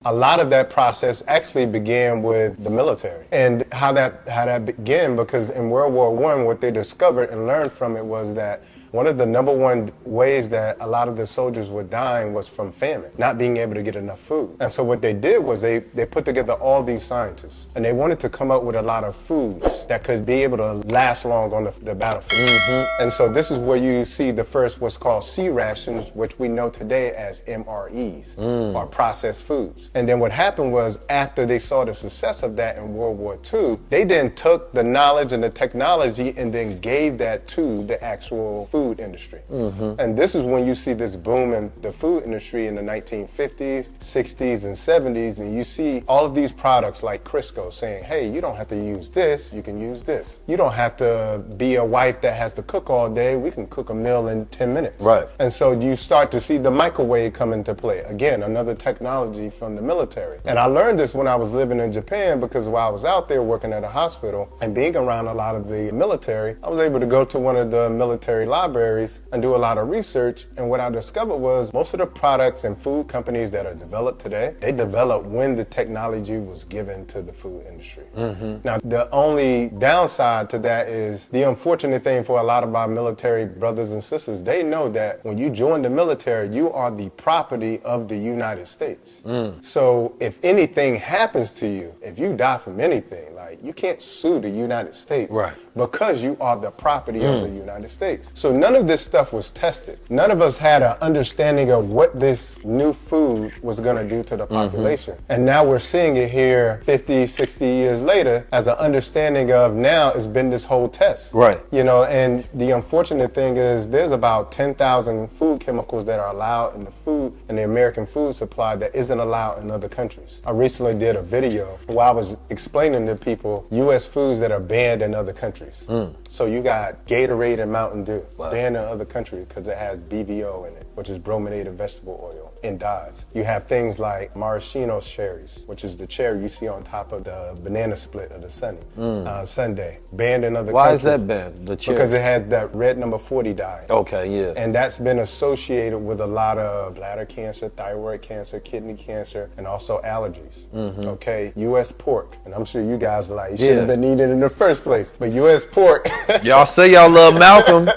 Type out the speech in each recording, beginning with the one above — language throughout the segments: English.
A lot of that process actually began with the military. And how that began, because in World War I, what they discovered and learned from it was that one of the number one ways that a lot of the soldiers were dying was from famine, not being able to get enough food. And so what they did was they put together all these scientists, and they wanted to come up with a lot of foods that could be able to last long on the battlefield. Mm-hmm. And so this is where you see the first what's called C rations, which we know today as MREs, or processed foods. And then what happened was, after they saw the success of that in World War II, they then took the knowledge and the technology and then gave that to the actual food industry. Mm-hmm. And this is when you see this boom in the food industry in the 1950s, 60s, and 70s, and you see all of these products like Crisco saying, hey, you don't have to use this, you can use this. You don't have to be a wife that has to cook all day, we can cook a meal in 10 minutes. Right. And so you start to see the microwave come into play. Again, another technology from the military. And I learned this when I was living in Japan, because while I was out there working at a hospital and being around a lot of the military, I was able to go to one of the military libraries and do a lot of research. And what I discovered was most of the products and food companies that are developed today, they developed when the technology was given to the food industry. Mm-hmm. Now, the only downside to that is the unfortunate thing for a lot of our military brothers and sisters, they know that when you join the military, you are the property of the United States. So if anything happens to you, if you die from anything, like, you can't sue the United States, right, because you are the property of the United States. So none of this stuff was tested. None of us had an understanding of what this new food was going to do to the population. And now we're seeing it here 50, 60 years later as an understanding of, now it's been this whole test. Right. You know, and the unfortunate thing is there's about 10,000 food chemicals that are allowed in the food and the American food supply that isn't allowed in other countries. I recently did a video where I was explaining to people U.S. foods that are banned in other countries. So you got Gatorade and Mountain Dew, banned in other countries because it has BVO in it, which is brominated vegetable oil, and dyes. You have things like maraschino cherries, which is the cherry you see on top of the banana split of the sundae, banned in other countries. Why is that banned, the cherry? Because it has that red number 40 dye. Okay, yeah. And that's been associated with a lot of bladder cancer, thyroid cancer, kidney cancer, and also allergies. Okay, U.S. pork, and I'm sure you guys are like, you shouldn't have been eating it in the first place, but U.S. pork. Y'all say y'all love Malcolm.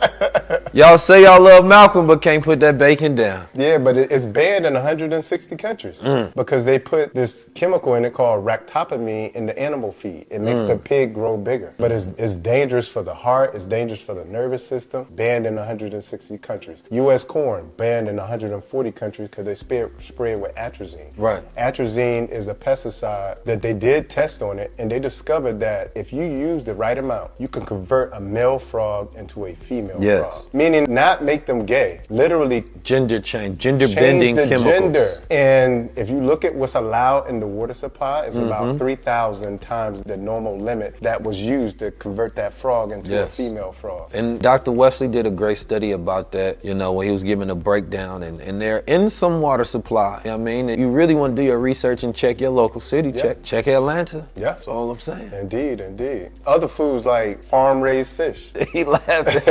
Y'all say y'all love Malcolm, but can't put that bacon down. Yeah, but it's banned in 160 countries because they put this chemical in it called ractopamine in the animal feed. It makes the pig grow bigger, but it's dangerous for the heart, it's dangerous for the nervous system, banned in 160 countries. U.S. corn, banned in 140 countries because they spray it with atrazine. Right. Atrazine is a pesticide that they did test on it, and they discovered that if you use the right amount, you can convert a male frog into a female frog. Meaning not make them gay, literally gender bending the chemicals. Gender. And if you look at what's allowed in the water supply, it's about 3,000 times the normal limit that was used to convert that frog into a female frog. And Dr. Wesley did a great study about that, you know, when he was giving a breakdown, and they're in some water supply. You know what I mean? You really want to do your research and check your local city, check Atlanta. Yeah. That's all I'm saying. Indeed, indeed. Other foods like farm-raised fish. He laughing.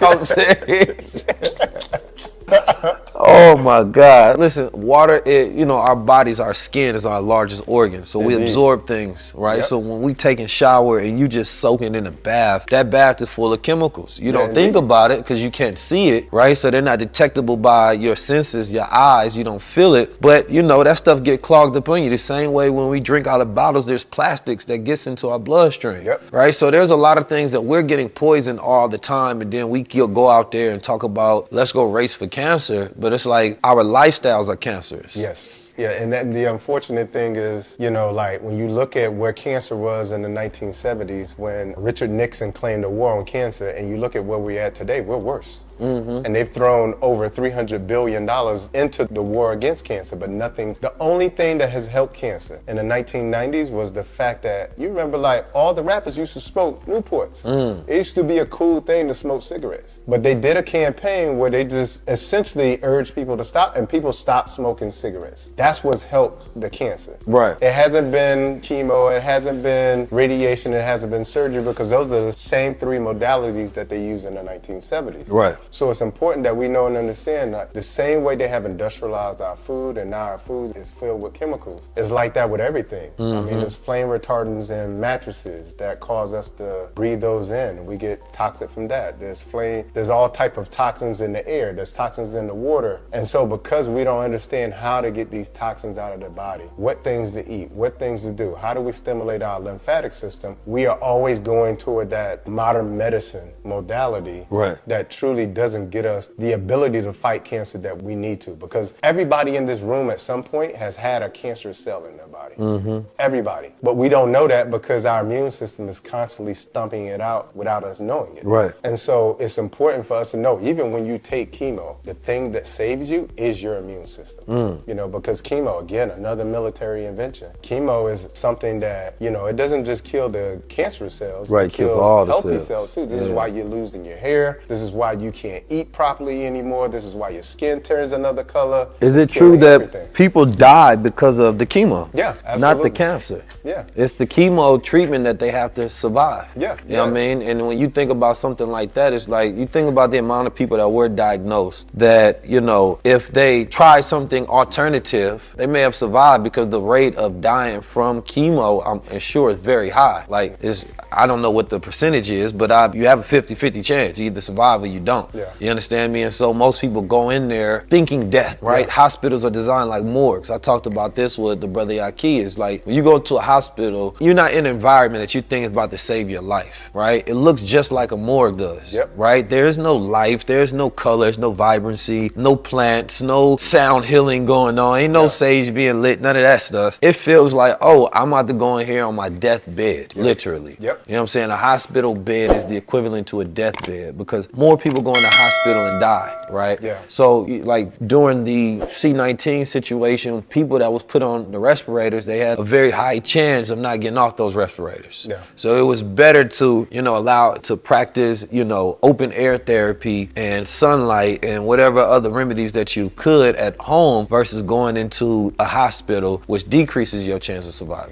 I'm serious. Oh my God. Listen, water, our bodies, our skin is our largest organ. So we absorb things, right? So when we take a shower and you just soaking in a bath, that bath is full of chemicals. You don't think about it because you can't see it, right? So they're not detectable by your senses, your eyes, you don't feel it. But that stuff get clogged up on you. The same way when we drink out of bottles, there's plastics that gets into our bloodstream, right? So there's a lot of things that we're getting poisoned all the time, and then we go out there and talk about, let's go race for cancer, but it's like our lifestyles are cancerous. Yes. Yeah, and the unfortunate thing is, like when you look at where cancer was in the 1970s, when Richard Nixon claimed a war on cancer, and you look at where we're at today, we're worse. And they've thrown over $300 billion into the war against cancer, but the only thing that has helped cancer in the 1990s was the fact that, you remember, like, all the rappers used to smoke Newports. It used to be a cool thing to smoke cigarettes. But they did a campaign where they just essentially urged people to stop, and people stopped smoking cigarettes. That's what's helped the cancer. Right. It hasn't been chemo, it hasn't been radiation, it hasn't been surgery, because those are the same three modalities that they used in the 1970s. Right. So it's important that we know and understand that the same way they have industrialized our food and now our food is filled with chemicals, it's like that with everything. I mean, there's flame retardants in mattresses that cause us to breathe those in. We get toxic from that. There's all type of toxins in the air. There's toxins in the water. And so because we don't understand how to get these toxins out of the body, what things to eat, what things to do, how do we stimulate our lymphatic system, we are always going toward that modern medicine modality that truly doesn't get us the ability to fight cancer that we need to. Because everybody in this room at some point has had a cancerous cell in their body. Everybody. But we don't know that because our immune system is constantly stumping it out without us knowing it. Right. And so it's important for us to know, even when you take chemo, the thing that saves you is your immune system. You know, because chemo, again, another military invention. Chemo is something that, you know, it doesn't just kill the cancerous cells. Right, it kills all the healthy cells. cells too. This is why you're losing your hair. This is why you can't eat properly anymore. This is why your skin turns another color. Is it It's true killing that everything. people die because of the chemo? Yeah, absolutely. Not the cancer. Yeah. It's the chemo treatment that they have to survive. Yeah, You know what I mean? And when you think about something like that, it's like, you think about the amount of people that were diagnosed that, you know, if they tried something alternative, they may have survived, because the rate of dying from chemo, I'm sure, is very high. Like, I don't know what the percentage is, but you have a 50-50 chance. You either survive or you don't. Yeah. You understand me? And so most people go in there thinking death, right? Yeah. Hospitals are designed like morgues. I talked about this with the brother Yaki. It's like, when you go to a hospital, you're not in an environment that you think is about to save your life, right? It looks just like a morgue does, right? There's no life, there's no colors, no vibrancy, no plants, no sound healing going on, ain't no sage being lit, none of that stuff. It feels like, oh, I'm about to go in here on my deathbed, literally. You know what I'm saying? A hospital bed is the equivalent to a deathbed, because more people go in the hospital and die, right? Yeah. So, like, during the C-19 situation, people that was put on the respirators, they had a very high chance of not getting off those respirators. Yeah. So it was better to, you know, allow to practice, you know, open air therapy and sunlight and whatever other remedies that you could at home versus going into a hospital, which decreases your chance of surviving.